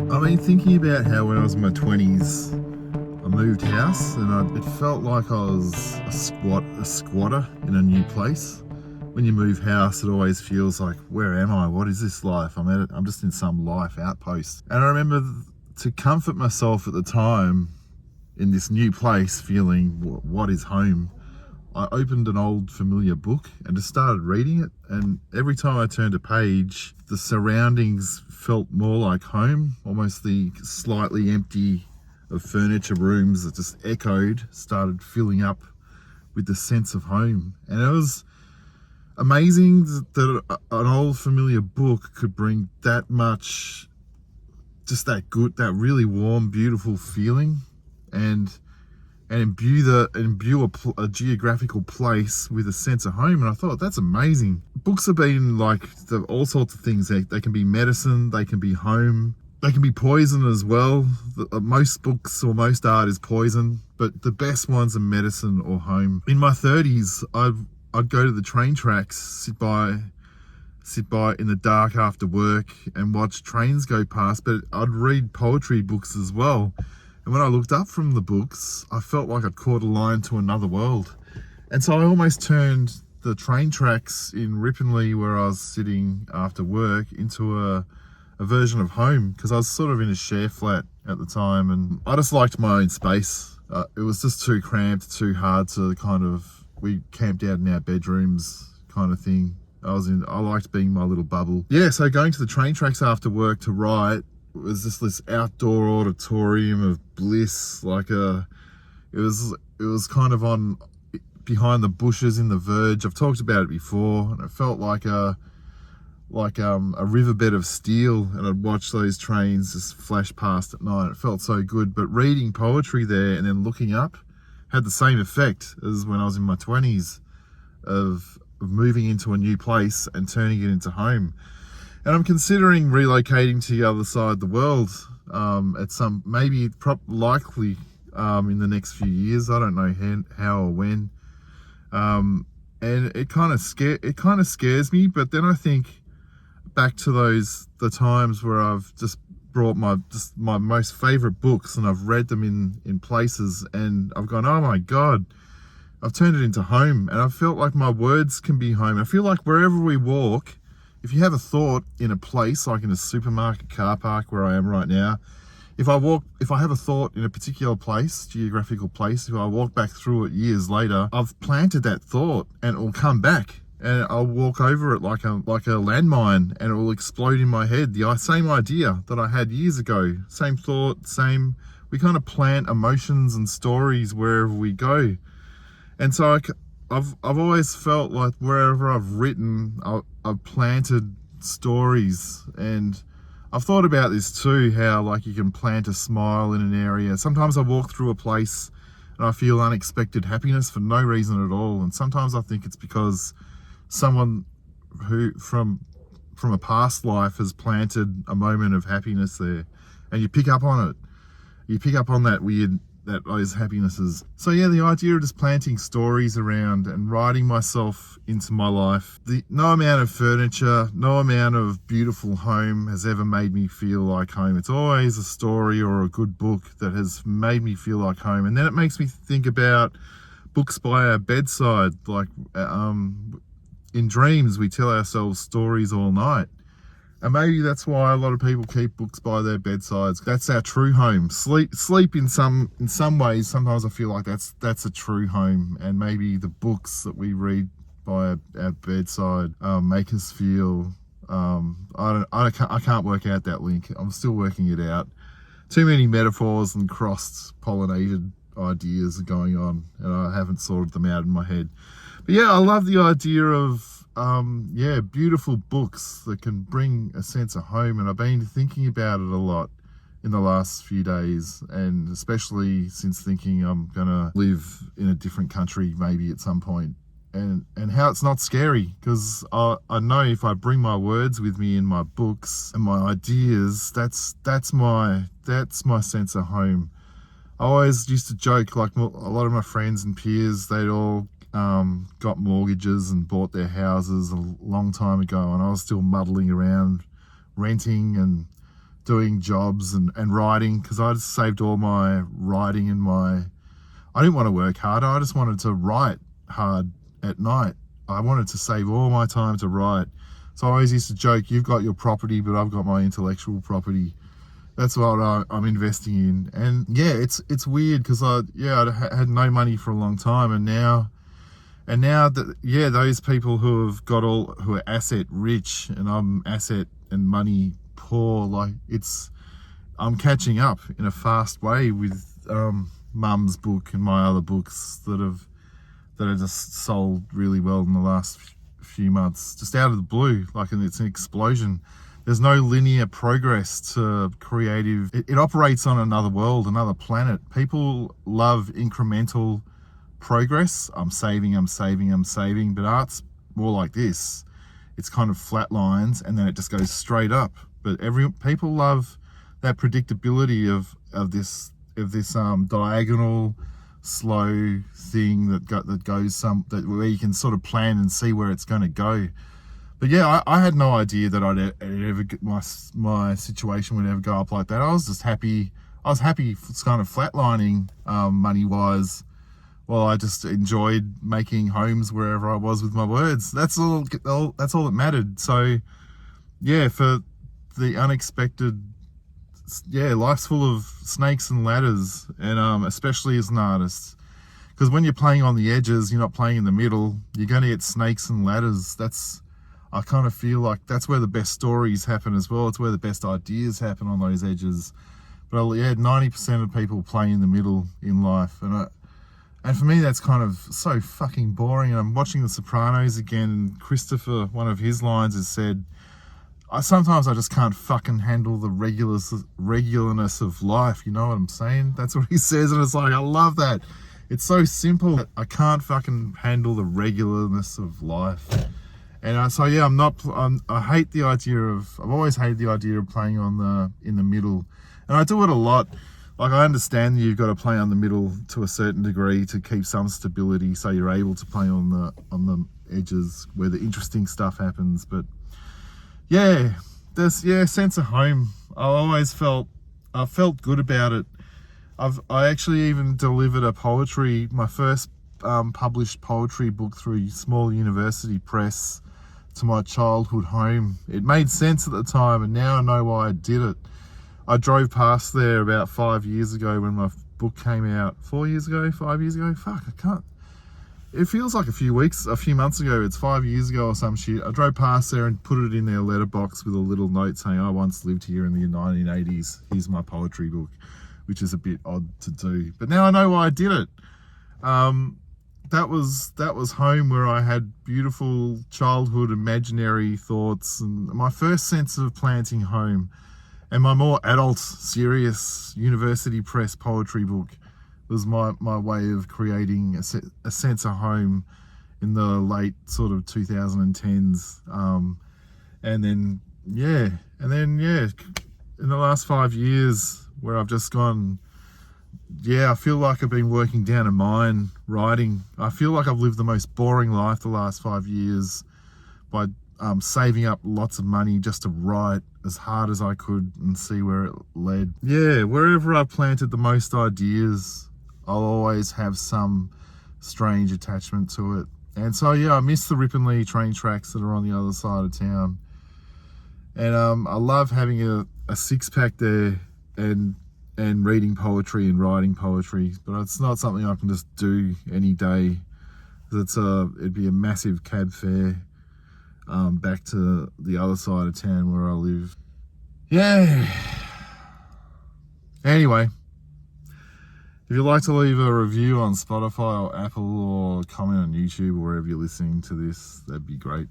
I mean, thinking about how when I was in my 20s, I moved house and it felt like I was a squatter in a new place. When you move house, it always feels like, where am I? What is this life? I'm just in some life outpost. And I remember to comfort myself at the time in this new place, feeling what is home, I opened an old familiar book and just started reading it. And every time I turned a page, the surroundings felt more like home. Almost the slightly empty of furniture rooms that just echoed started filling up with the sense of home. And it was amazing that an old familiar book could bring that much, just that really warm, beautiful feeling, and imbue a geographical place with a sense of home. And I thought, that's amazing. Books have been like all sorts of things. They can be medicine, they can be home, they can be poison as well. Most books or most art is poison, but the best ones are medicine or home. In my 30s, I'd go to the train tracks, sit by in the dark after work and watch trains go past, but I'd read poetry books as well. And when I looked up from the books, I felt like I'd caught a line to another world. And so I almost turned the train tracks in Ripponlea, where I was sitting after work, into a version of home, because I was sort of in a share flat at the time and I just liked my own space. It was just too cramped, too hard to we camped out in our bedrooms kind of thing. I liked being my little bubble. Yeah, so going to the train tracks after work to write was just this outdoor auditorium of bliss. It was kind of on behind the bushes in the Verge. I've talked about it before, and it felt like a riverbed of steel, and I'd watch those trains just flash past at night. It felt so good. But reading poetry there and then looking up had the same effect as when I was in my 20s of moving into a new place and turning it into home. And I'm considering relocating to the other side of the world likely in the next few years. I don't know how or when. And it kind of scares me. But then I think back to the times where I've just brought my most favorite books and I've read them in places, and I've gone, oh my God, I've turned it into home. And I felt like my words can be home. I feel like wherever we walk, if you have a thought in a place, like in a supermarket car park where I am right now, if I have a thought in a particular place, geographical place, if I walk back through it years later, I've planted that thought and it will come back, and I'll walk over it like a landmine, and it will explode in my head. The same idea that I had years ago, same thought, we kind of plant emotions and stories wherever we go. And so I've always felt like wherever I've written, I've planted stories. And I've thought about this too, how like you can plant a smile in an area. Sometimes I walk through a place and I feel unexpected happiness for no reason at all. And sometimes I think it's because someone who from a past life has planted a moment of happiness there, and you pick up on it. You pick up on those happinesses. So yeah, the idea of just planting stories around and writing myself into my life. No amount of furniture, no amount of beautiful home has ever made me feel like home. It's always a story or a good book that has made me feel like home. And then it makes me think about books by our bedside. Like in dreams, we tell ourselves stories all night. And maybe that's why a lot of people keep books by their bedsides. That's our true home. Sleep in some ways, sometimes I feel like that's a true home. And maybe the books that we read by our bedside make us feel, I can't work out that link. I'm still working it out. Too many metaphors and cross-pollinated ideas are going on, and I haven't sorted them out in my head. But yeah, I love the idea of beautiful books that can bring a sense of home. And I've been thinking about it a lot in the last few days, and especially since thinking I'm gonna live in a different country maybe at some point, and how it's not scary, because I know if I bring my words with me in my books and my ideas, that's my sense of home. I always used to joke, like a lot of my friends and peers, they'd all got mortgages and bought their houses a long time ago, and I was still muddling around renting and doing jobs and writing, because I just saved all my writing and I didn't want to work harder. I just wanted to write hard at night. I wanted to save all my time to write. So I always used to joke, you've got your property, but I've got my intellectual property. That's what I'm investing in. And yeah, it's weird because I had no money for a long time, and now that those people who are asset rich and I'm asset and money poor, like I'm catching up in a fast way with Mum's book and my other books that are just sold really well in the last few months, just out of the blue. Like, and it's an explosion. There's no linear progress to creative. It operates on another world, another planet. People love incremental progress. I'm saving, but art's more like this. It's kind of flat lines and then it just goes straight up. But people love that predictability of this diagonal, slow thing that goes where you can sort of plan and see where it's going to go. But yeah, I had no idea that I'd ever get my situation would ever go up like that. I was just happy. I was happy, kind of flatlining money wise. Well, I just enjoyed making homes wherever I was with my words. That's all that mattered. So yeah, for the unexpected, life's full of snakes and ladders, and especially as an artist, because when you're playing on the edges, you're not playing in the middle. You're going to get snakes and ladders. I kind of feel like that's where the best stories happen as well. It's where the best ideas happen, on those edges. But yeah, 90% of people play in the middle in life, and for me, that's kind of so fucking boring. And I'm watching The Sopranos again, and Christopher, one of his lines has said, sometimes I just can't fucking handle the regularness of life. You know what I'm saying? That's what he says, and it's like, I love that. It's so simple. I can't fucking handle the regularness of life. And so yeah, I hate the idea of, I've always hated the idea of playing in the middle. And I do it a lot. Like, I understand that you've got to play on the middle to a certain degree to keep some stability, so you're able to play on the edges where the interesting stuff happens. But yeah, sense of home. I felt good about it. I actually even delivered my first published poetry book through Small University Press to my childhood home. It made sense at the time, and now I know why I did it. I drove past there about 5 years ago when my book came out. 4 years ago, 5 years ago? Fuck, I can't. It feels like a few months ago. It's 5 years ago or some shit. I drove past there and put it in their letterbox with a little note saying, I once lived here in the 1980s. Here's my poetry book, which is a bit odd to do. But now I know why I did it. That was home, where I had beautiful childhood imaginary thoughts, and my first sense of planting home. And my more adult, serious University Press poetry book was my way of creating a sense of home in the late sort of 2010s. And then in the last 5 years, where I've just gone, I feel like I've been working down a mine writing. I feel like I've lived the most boring life the last 5 years by saving up lots of money just to write as hard as I could and see where it led. Yeah, wherever I've planted the most ideas, I'll always have some strange attachment to it. And so yeah, I miss the Ripponlea train tracks that are on the other side of town. And I love having a six-pack there and reading poetry and writing poetry, but it's not something I can just do any day. It'd be a massive cab fare back to the other side of town where I live. Yeah. Anyway, if you'd like to leave a review on Spotify or Apple, or comment on YouTube or wherever you're listening to this, that'd be great.